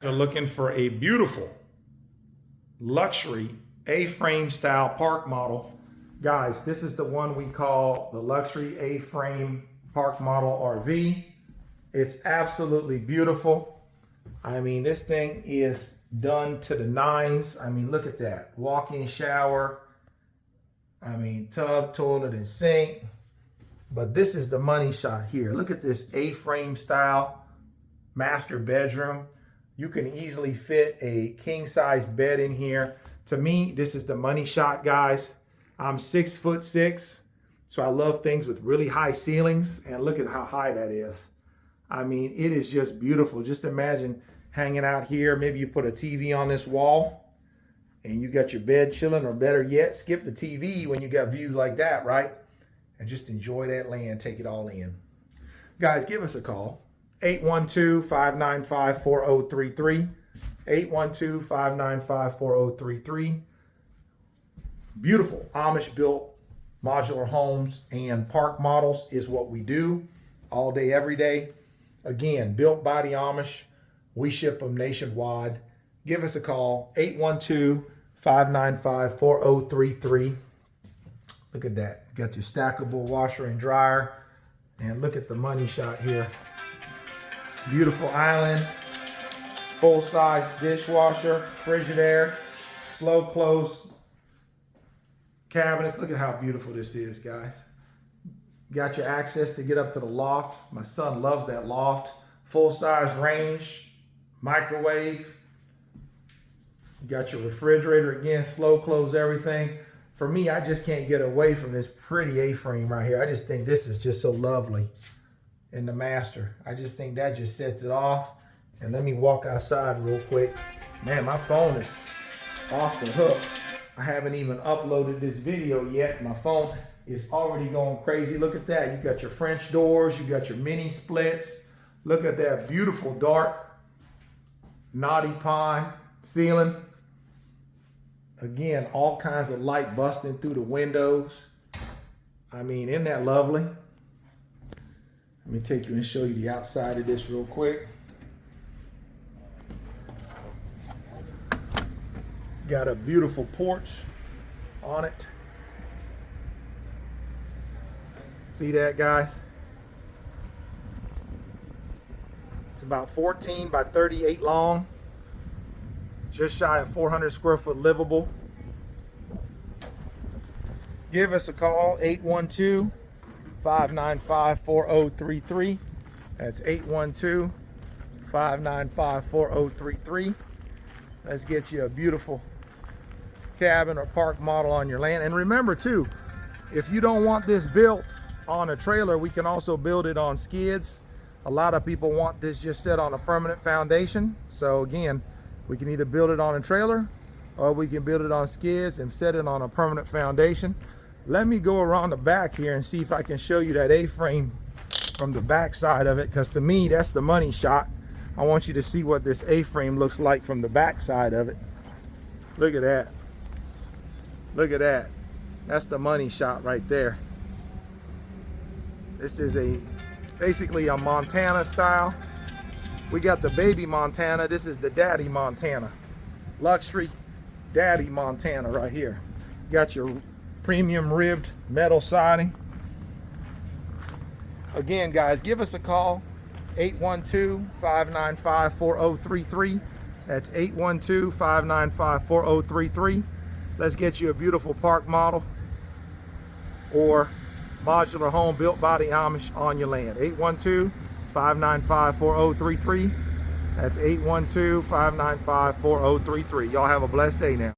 They're looking for a beautiful luxury A-frame style park model. Guys, this is the one we call the luxury A-frame park model RV. It's absolutely beautiful. I mean, this thing is done to the nines. I mean, look at that. Walk-in shower. I mean, tub, toilet, and sink. But this is the money shot here. Look at this A-frame style master bedroom. You can easily fit a king-size bed in here. To me, this is the money shot, guys. I'm 6'6", so I love things with really high ceilings. And look at how high that is. I mean, it is just beautiful. Just imagine hanging out here. Maybe you put a TV on this wall and you got your bed chilling, or better yet, skip the TV when you got views like that, right? And just enjoy that land, take it all in. Guys, give us a call. 812-595-4033. 812-595-4033. Beautiful Amish built modular homes and park models is what we do all day, every day. Again, built by the Amish. We ship them nationwide. Give us a call, 812-595-4033. Look at that. You got your stackable washer and dryer. And look at the money shot here. Beautiful island, full-size dishwasher, Frigidaire, slow close cabinets. Look at how beautiful this is, guys. Got your access to get up to the loft. My son loves that loft. Full-size range, microwave. You got your refrigerator again, slow close everything. For me, I just can't get away from this pretty A-frame right here. I just think this is just so lovely. In the master, I just think that just sets it off. And let me walk outside real quick. Man, my phone is off the hook. I haven't even uploaded this video yet. My phone is already going crazy. Look at that. You got your French doors, you got your mini splits. Look at that beautiful dark knotty pine ceiling. Again, all kinds of light busting through the windows. I mean, isn't that lovely? Let me take you and show you the outside of this real quick. Got a beautiful porch on it. See that, guys? It's about 14 by 38 long. Just shy of 400 square foot livable. Give us a call, 812-595-4033. That's 812-595-4033. Let's get you a beautiful cabin or park model on your land. And remember too, if you don't want this built on a trailer, we can also build it on skids. A lot of people want this just set on a permanent foundation. So again, we can either build it on a trailer or we can build it on skids and set it on a permanent foundation. Let me go around the back here and see if I can show you that A-frame from the back side of it, because to me, that's the money shot. I want you to see what this A-frame looks like from the back side of it. Look at that. Look at that. That's the money shot right there. This is basically a Montana style. We got the baby Montana. This is the daddy Montana. Luxury daddy Montana right here. Got your premium ribbed metal siding. Again, guys, give us a call, 812-595-4033. That's 812-595-4033. Let's get you a beautiful park model or modular home built by the Amish on your land. 812-595-4033. That's 812-595-4033. Y'all have a blessed day now.